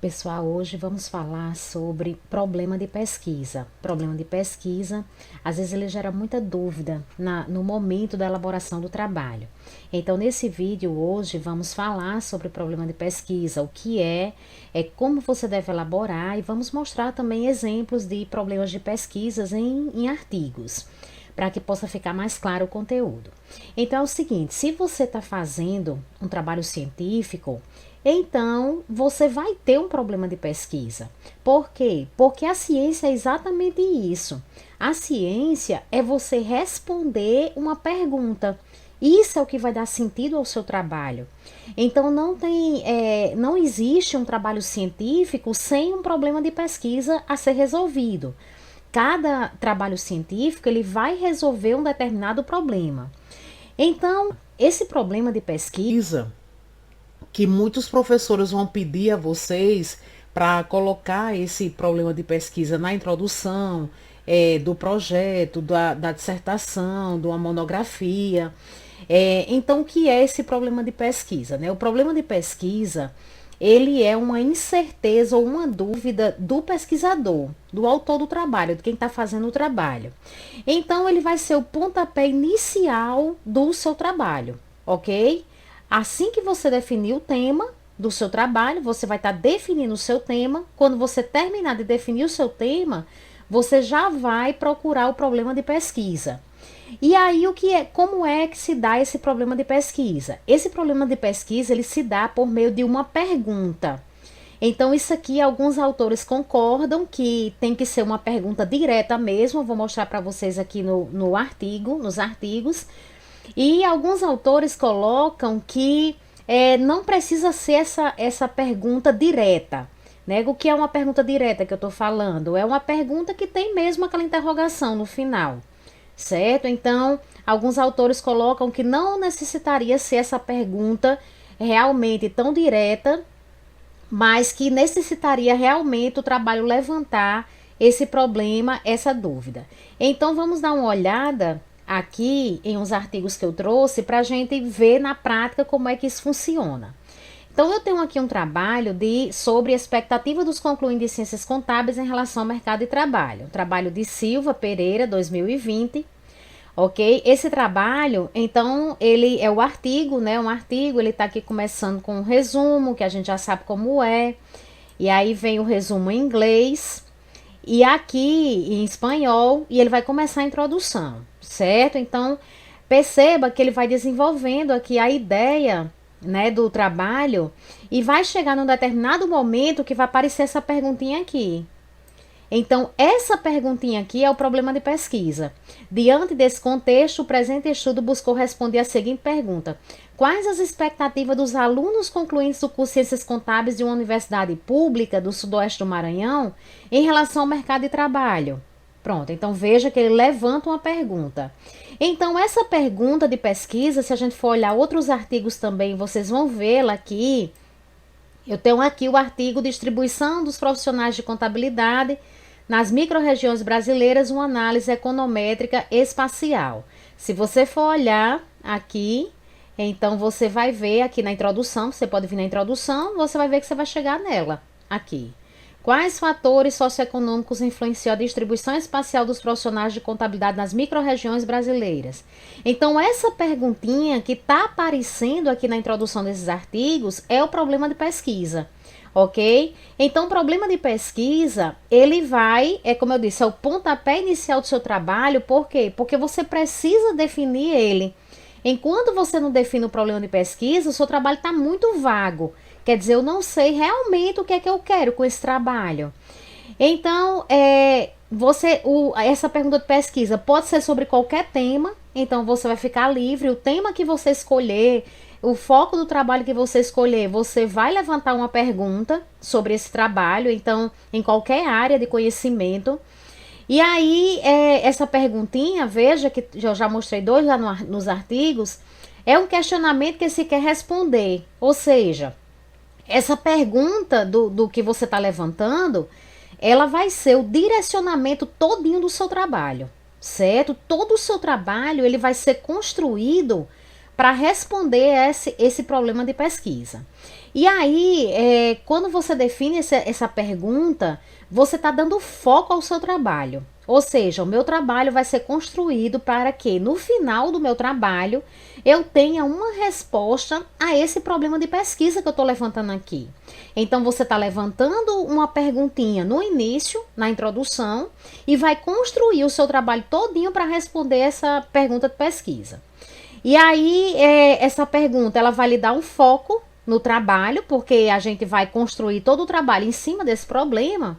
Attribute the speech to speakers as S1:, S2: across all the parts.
S1: Pessoal, hoje vamos falar sobre problema de pesquisa. Problema de pesquisa, às vezes ele gera muita dúvida no momento da elaboração do trabalho. Então, nesse vídeo hoje vamos falar sobre problema de pesquisa, o que é como você deve elaborar e vamos mostrar também exemplos de problemas de pesquisas em artigos, para que possa ficar mais claro o conteúdo. Então é o seguinte, se você está fazendo um trabalho científico, então você vai ter um problema de pesquisa. Por quê? Porque a ciência é exatamente isso. A ciência é você responder uma pergunta. Isso é o que vai dar sentido ao seu trabalho. Então não existe um trabalho científico sem um problema de pesquisa a ser resolvido. Cada trabalho científico ele vai resolver um determinado problema. Então, esse problema de pesquisa
S2: Que muitos professores vão pedir a vocês para colocar esse problema de pesquisa na introdução do projeto, da dissertação, de uma monografia. Então, o que é esse problema de pesquisa, né? O problema de pesquisa, ele é uma incerteza ou uma dúvida do pesquisador, do autor do trabalho, de quem está fazendo o trabalho. Então, ele vai ser o pontapé inicial do seu trabalho, ok? Assim que você definir o tema do seu trabalho, você vai estar definindo o seu tema. Quando você terminar de definir o seu tema, você já vai procurar o problema de pesquisa. E aí como é que se dá esse problema de pesquisa? Esse problema de pesquisa, ele se dá por meio de uma pergunta. Então, isso aqui, alguns autores concordam que tem que ser uma pergunta direta mesmo. Eu vou mostrar para vocês aqui no artigo, nos artigos. E alguns autores colocam que não precisa ser essa pergunta direta. Né? O que é uma pergunta direta que eu estou falando? É uma pergunta que tem mesmo aquela interrogação no final, certo? Então, alguns autores colocam que não necessitaria ser essa pergunta realmente tão direta, mas que necessitaria realmente o trabalho levantar esse problema, essa dúvida. Então, vamos dar uma olhada aqui em uns artigos que eu trouxe para a gente ver na prática como é que isso funciona. Então, eu tenho aqui um trabalho sobre a expectativa dos concluintes de ciências contábeis em relação ao mercado de trabalho. Trabalho de Silva Pereira, 2020. Ok? Esse trabalho, então, ele é o artigo, né? Um artigo, ele está aqui começando com um resumo, que a gente já sabe como é. E aí vem o resumo em inglês. E aqui em espanhol, e ele vai começar a introdução, certo? Então, perceba que ele vai desenvolvendo aqui a ideia, né, do trabalho e vai chegar num determinado momento que vai aparecer essa perguntinha aqui. Então, essa perguntinha aqui é o problema de pesquisa. Diante desse contexto, o presente estudo buscou responder a seguinte pergunta: quais as expectativas dos alunos concluintes do curso de Ciências Contábeis de uma universidade pública do Sudoeste do Maranhão em relação ao mercado de trabalho? Pronto, então veja que ele levanta uma pergunta. Então, essa pergunta de pesquisa, se a gente for olhar outros artigos também, vocês vão vê-la aqui. Eu tenho aqui o artigo Distribuição dos Profissionais de Contabilidade nas microrregiões brasileiras, uma análise econométrica espacial. Se você for olhar aqui, então você vai ver aqui na introdução, você pode vir na introdução, você vai ver que você vai chegar nela, aqui. Quais fatores socioeconômicos influenciam a distribuição espacial dos profissionais de contabilidade nas microrregiões brasileiras? Então, essa perguntinha que está aparecendo aqui na introdução desses artigos é o problema de pesquisa, ok? Então, o problema de pesquisa, ele como eu disse, é o pontapé inicial do seu trabalho. Por quê? Porque você precisa definir ele. Enquanto você não define o problema de pesquisa, o seu trabalho está muito vago. Quer dizer, eu não sei realmente o que é que eu quero com esse trabalho. Então, essa pergunta de pesquisa pode ser sobre qualquer tema. Então, você vai ficar livre. O tema que você escolher, o foco do trabalho que você escolher, você vai levantar uma pergunta sobre esse trabalho. Então, em qualquer área de conhecimento. E aí, essa perguntinha, veja que eu já mostrei dois lá nos artigos, é um questionamento que se quer responder. Ou seja, essa pergunta do que você está levantando, ela vai ser o direcionamento todinho do seu trabalho, certo? Todo o seu trabalho, ele vai ser construído para responder esse problema de pesquisa.
S1: E aí, quando você define essa pergunta, você está dando foco ao seu trabalho. Ou seja, o meu trabalho vai ser construído para que no final do meu trabalho eu tenha uma resposta a esse problema de pesquisa que eu estou levantando aqui. Então você está levantando uma perguntinha no início, na introdução, e vai construir o seu trabalho todinho para responder essa pergunta de pesquisa. E aí, essa pergunta ela vai lhe dar um foco no trabalho, porque a gente vai construir todo o trabalho em cima desse problema.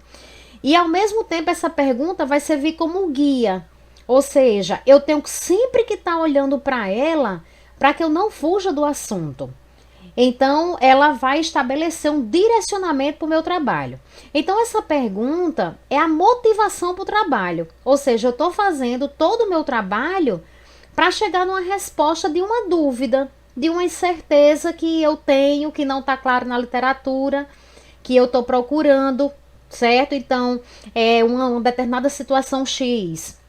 S1: E ao mesmo tempo, essa pergunta vai servir como guia. Ou seja, eu tenho sempre que estar olhando para ela para que eu não fuja do assunto. Então, ela vai estabelecer um direcionamento para o meu trabalho. Então, essa pergunta é a motivação para o trabalho. Ou seja, eu estou fazendo todo o meu trabalho para chegar numa resposta de uma dúvida, de uma incerteza que eu tenho, que não está claro na literatura, que eu estou procurando, certo? Então, é uma determinada situação X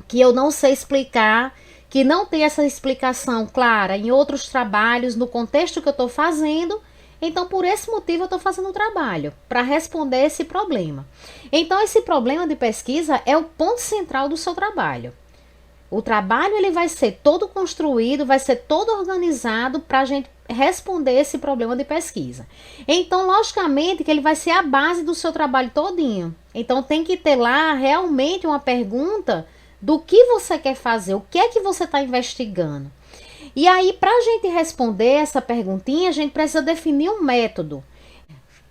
S1: que eu não sei explicar, que não tem essa explicação clara em outros trabalhos, no contexto que eu estou fazendo. Então, por esse motivo, eu estou fazendo um trabalho para responder esse problema. Então, esse problema de pesquisa é o ponto central do seu trabalho. O trabalho ele vai ser todo construído, vai ser todo organizado para a gente responder esse problema de pesquisa. Então, logicamente, que ele vai ser a base do seu trabalho todinho. Então, tem que ter lá realmente uma pergunta do que você quer fazer, o que é que você está investigando. E aí, para a gente responder essa perguntinha, a gente precisa definir um método.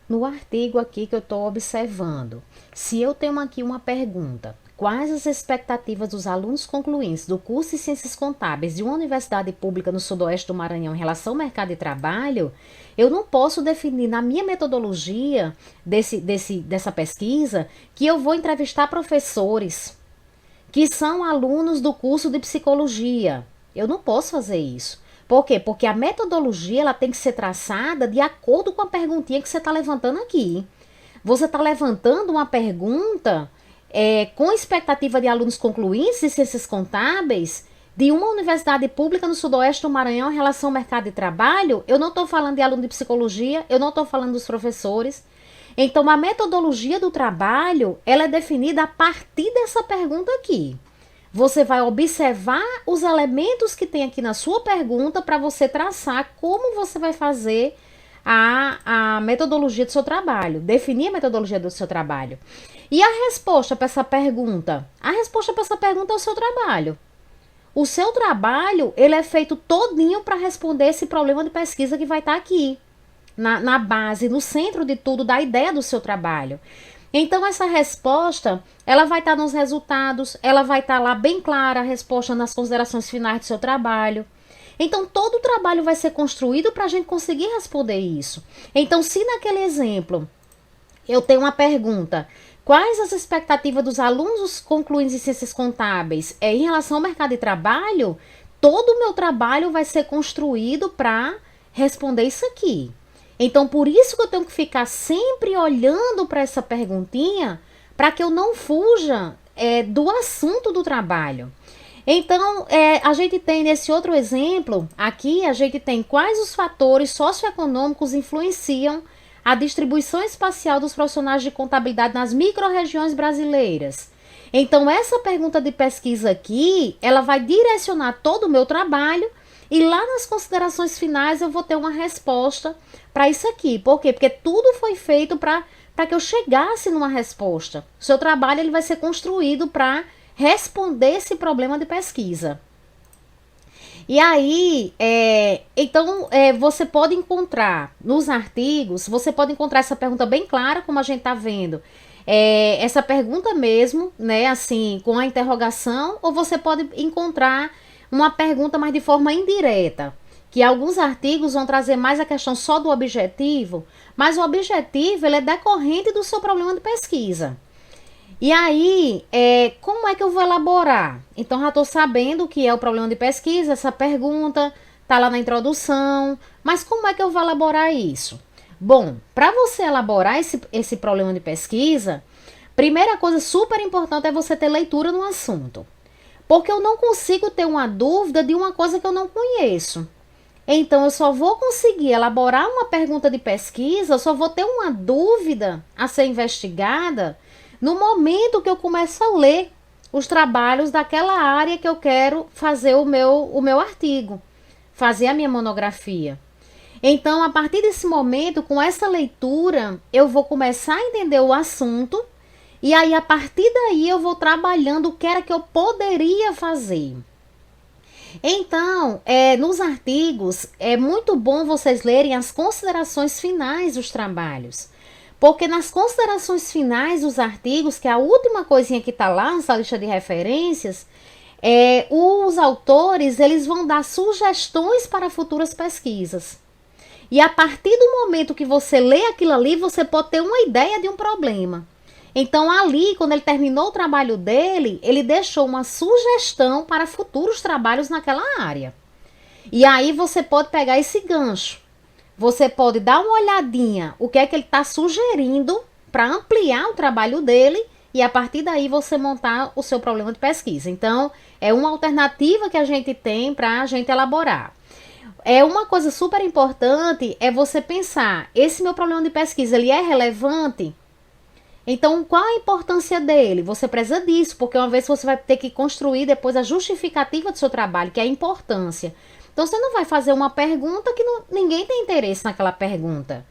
S1: No artigo aqui que eu estou observando, se eu tenho aqui uma pergunta: quais as expectativas dos alunos concluintes do curso de Ciências Contábeis de uma universidade pública no sudoeste do Maranhão em relação ao mercado de trabalho, eu não posso definir na minha metodologia dessa pesquisa que eu vou entrevistar professores que são alunos do curso de psicologia. Eu não posso fazer isso. Por quê? Porque a metodologia ela tem que ser traçada de acordo com a perguntinha que você está levantando aqui. Você está levantando uma pergunta com expectativa de alunos concluintes de ciências contábeis de uma universidade pública no sudoeste do Maranhão em relação ao mercado de trabalho. Eu não estou falando de aluno de psicologia, eu não estou falando dos professores. Então, a metodologia do trabalho, ela é definida a partir dessa pergunta aqui. Você vai observar os elementos que tem aqui na sua pergunta para você traçar como você vai fazer a metodologia do seu trabalho, definir a metodologia do seu trabalho. E a resposta para essa pergunta? A resposta para essa pergunta é o seu trabalho. O seu trabalho, ele é feito todinho para responder esse problema de pesquisa que vai estar aqui. Na base, no centro de tudo, da ideia do seu trabalho. Então, essa resposta, ela vai estar nos resultados, ela vai estar lá bem clara, a resposta nas considerações finais do seu trabalho. Então, todo o trabalho vai ser construído para a gente conseguir responder isso. Então, se naquele exemplo, eu tenho uma pergunta: quais as expectativas dos alunos concluintes em ciências contábeis em relação ao mercado de trabalho? Todo o meu trabalho vai ser construído para responder isso aqui. Então, por isso que eu tenho que ficar sempre olhando para essa perguntinha, para que eu não fuja do assunto do trabalho. Então, a gente tem nesse outro exemplo, aqui a gente tem quais os fatores socioeconômicos influenciam a distribuição espacial dos profissionais de contabilidade nas micro-regiões brasileiras. Então, essa pergunta de pesquisa aqui, ela vai direcionar todo o meu trabalho. E lá nas considerações finais eu vou ter uma resposta para isso aqui. Por quê? Porque tudo foi feito para que eu chegasse numa resposta. O seu trabalho ele vai ser construído para responder esse problema de pesquisa. E aí, então, você pode encontrar nos artigos, você pode encontrar essa pergunta bem clara, como a gente está vendo. Essa pergunta mesmo, né, assim, com a interrogação, ou você pode encontrar uma pergunta mais de forma indireta, que alguns artigos vão trazer mais a questão só do objetivo, mas o objetivo ele é decorrente do seu problema de pesquisa. E aí, como é que eu vou elaborar? Então, já estou sabendo o que é o problema de pesquisa, essa pergunta está lá na introdução, mas como é que eu vou elaborar isso? Bom, para você elaborar esse problema de pesquisa, primeira coisa super importante é você ter leitura no assunto. Porque eu não consigo ter uma dúvida de uma coisa que eu não conheço. Então, eu só vou conseguir elaborar uma pergunta de pesquisa, eu só vou ter uma dúvida a ser investigada no momento que eu começo a ler os trabalhos daquela área que eu quero fazer o meu artigo, fazer a minha monografia. Então, a partir desse momento, com essa leitura, eu vou começar a entender o assunto e aí, a partir daí, eu vou trabalhando o que era que eu poderia fazer. Então, nos artigos, é muito bom vocês lerem as considerações finais dos trabalhos. Porque nas considerações finais dos artigos, que é a última coisinha que está lá nessa lista de referências, os autores eles vão dar sugestões para futuras pesquisas. E a partir do momento que você lê aquilo ali, você pode ter uma ideia de um problema. Então, ali, quando ele terminou o trabalho dele, ele deixou uma sugestão para futuros trabalhos naquela área. E aí você pode pegar esse gancho. Você pode dar uma olhadinha o que é que ele está sugerindo para ampliar o trabalho dele e a partir daí você montar o seu problema de pesquisa. Então, é uma alternativa que a gente tem para a gente elaborar. Uma coisa super importante é você pensar, esse meu problema de pesquisa, ele é relevante? Então, qual a importância dele? Você precisa disso, porque uma vez você vai ter que construir depois a justificativa do seu trabalho, que é a importância. Então, você não vai fazer uma pergunta que ninguém tem interesse naquela pergunta.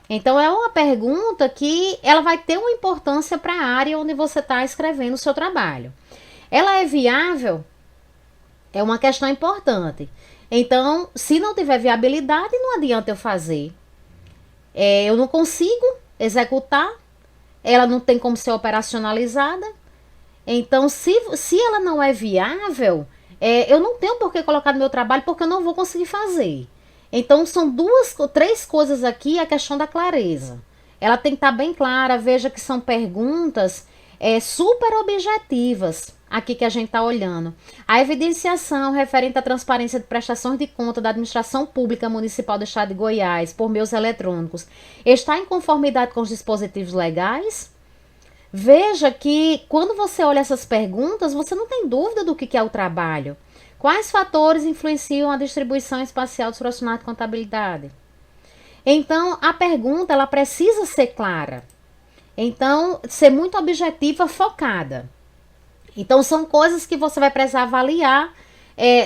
S1: Então, é uma pergunta que ela vai ter uma importância para a área onde você está escrevendo o seu trabalho. Ela é viável? É uma questão importante. Então, se não tiver viabilidade, não adianta eu fazer. Eu não consigo executar, ela não tem como ser operacionalizada. Então, se ela não é viável, eu não tenho por que colocar no meu trabalho, porque eu não vou conseguir fazer. Então, são três coisas aqui, a questão da clareza. Ela tem que estar bem clara, veja que são perguntas super objetivas, aqui que a gente está olhando. A evidenciação referente à transparência de prestações de conta da Administração Pública Municipal do Estado de Goiás por meios eletrônicos está em conformidade com os dispositivos legais? Veja que quando você olha essas perguntas, você não tem dúvida do que é o trabalho. Quais fatores influenciam a distribuição espacial dos profissionais de contabilidade? Então, a pergunta ela precisa ser clara. Então, ser muito objetiva, focada. Então, são coisas que você vai precisar avaliar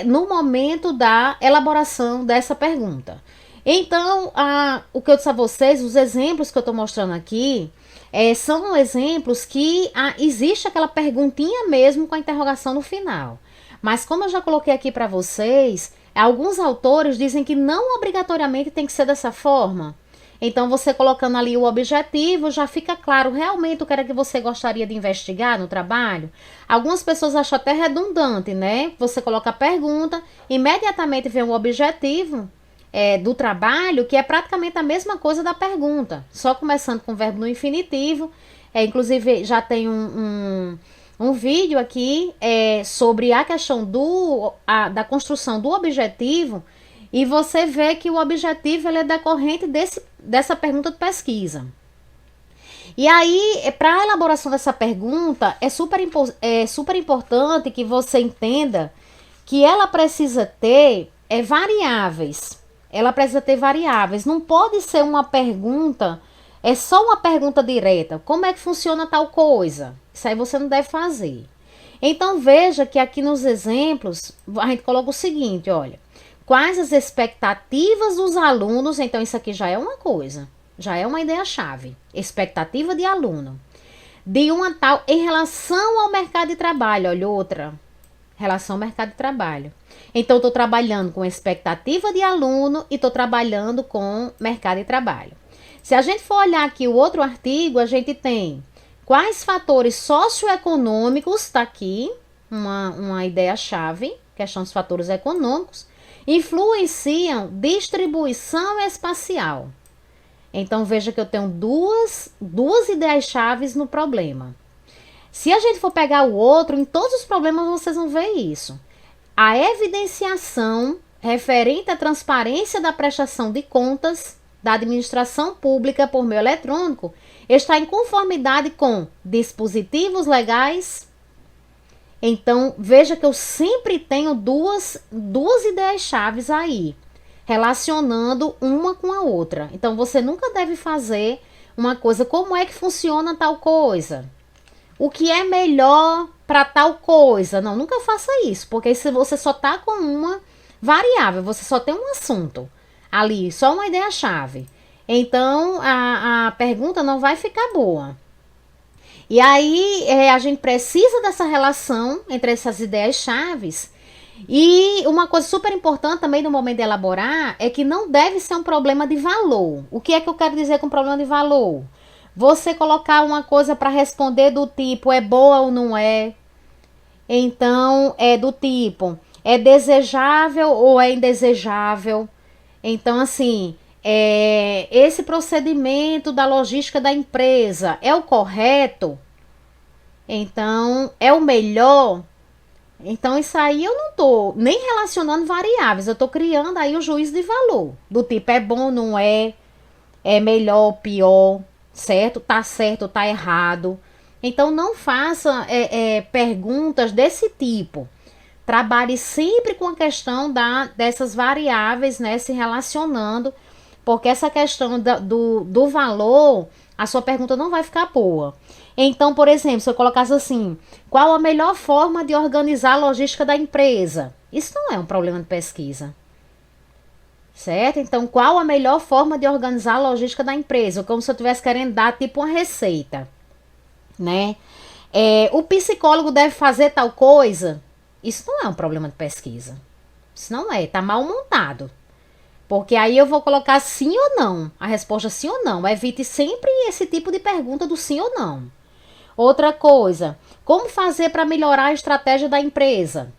S1: no momento da elaboração dessa pergunta. Então, o que eu disse a vocês, os exemplos que eu estou mostrando aqui, são exemplos que existe aquela perguntinha mesmo com a interrogação no final. Mas como eu já coloquei aqui para vocês, alguns autores dizem que não obrigatoriamente tem que ser dessa forma. Então, você colocando ali o objetivo, já fica claro realmente o que era que você gostaria de investigar no trabalho. Algumas pessoas acham até redundante, né? Você coloca a pergunta, imediatamente vem o objetivo do trabalho, que é praticamente a mesma coisa da pergunta, só começando com o verbo no infinitivo. Inclusive, já tem um vídeo aqui sobre a questão da construção do objetivo, e você vê que o objetivo ele é decorrente dessa pergunta de pesquisa. E aí, para a elaboração dessa pergunta, é super importante que você entenda que ela precisa ter variáveis. Ela precisa ter variáveis. Não pode ser uma pergunta, só uma pergunta direta. Como é que funciona tal coisa? Isso aí você não deve fazer. Então, veja que aqui nos exemplos, a gente coloca o seguinte, olha. Quais as expectativas dos alunos? Então, isso aqui já é uma coisa, já é uma ideia-chave. Expectativa de aluno. De uma tal, em relação ao mercado de trabalho, olha outra. Relação ao mercado de trabalho. Então, estou trabalhando com expectativa de aluno e estou trabalhando com mercado de trabalho. Se a gente for olhar aqui o outro artigo, a gente tem quais fatores socioeconômicos, está aqui, uma ideia-chave, questão dos fatores econômicos, influenciam distribuição espacial. Então, veja que eu tenho duas ideias-chave no problema. Se a gente for pegar o outro, em todos os problemas vocês vão ver isso. A evidenciação referente à transparência da prestação de contas da administração pública por meio eletrônico está em conformidade com dispositivos legais. Então, veja que eu sempre tenho duas ideias-chave aí. relacionando uma com a outra. Então você nunca deve fazer uma coisa, como é que funciona tal coisa? O que é melhor para tal coisa? Não, nunca faça isso, porque se você só tá com uma variável, você só tem um assunto ali, só uma ideia-chave. Então a pergunta não vai ficar boa. E aí a gente precisa dessa relação entre essas ideias-chaves. E uma coisa super importante também no momento de elaborar é que não deve ser um problema de valor. O que é que eu quero dizer com problema de valor? Você colocar uma coisa para responder do tipo é boa ou não é. Então é do tipo é desejável ou é indesejável. Então assim, esse procedimento da logística da empresa é o correto? Então é o melhor? Então, isso aí eu não tô nem relacionando variáveis, eu tô criando aí um juízo de valor. Do tipo, é bom, não é, é melhor, pior, certo, tá errado. Então, não faça perguntas desse tipo. Trabalhe sempre com a questão dessas variáveis, né, se relacionando, porque essa questão do valor, a sua pergunta não vai ficar boa. Então, por exemplo, se eu colocasse assim, qual a melhor forma de organizar a logística da empresa? Isso não é um problema de pesquisa, certo? Então, qual a melhor forma de organizar a logística da empresa? Como se eu estivesse querendo dar tipo uma receita, né? O psicólogo deve fazer tal coisa? Isso não é um problema de pesquisa. Isso não é, tá mal montado. Porque aí eu vou colocar sim ou não. A resposta sim ou não. Evite sempre esse tipo de pergunta do sim ou não. Outra coisa, como fazer para melhorar a estratégia da empresa?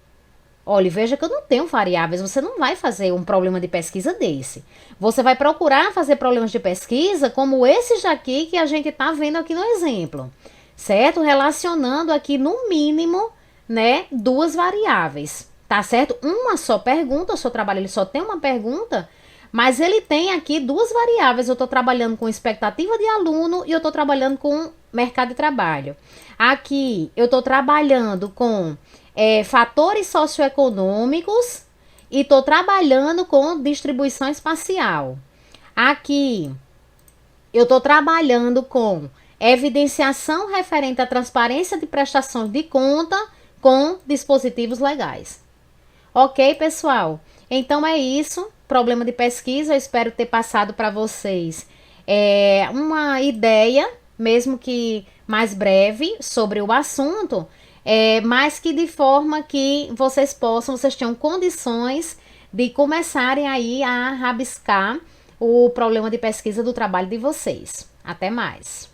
S1: Olha, veja que eu não tenho variáveis, você não vai fazer um problema de pesquisa desse. Você vai procurar fazer problemas de pesquisa como esses daqui que a gente está vendo aqui no exemplo, certo? Relacionando aqui no mínimo, né, duas variáveis, tá certo? Uma só pergunta, o seu trabalho ele só tem uma pergunta, mas ele tem aqui duas variáveis. Eu estou trabalhando com expectativa de aluno e eu estou trabalhando com mercado de trabalho. Aqui eu estou trabalhando com fatores socioeconômicos e estou trabalhando com distribuição espacial. Aqui eu estou trabalhando com evidenciação referente à transparência de prestações de conta com dispositivos legais. Ok, pessoal? Então é isso. Problema de pesquisa. Eu espero ter passado para vocês uma ideia, mesmo que mais breve, sobre o assunto, mas que de forma que vocês tenham condições de começarem aí a rabiscar o problema de pesquisa do trabalho de vocês. Até mais.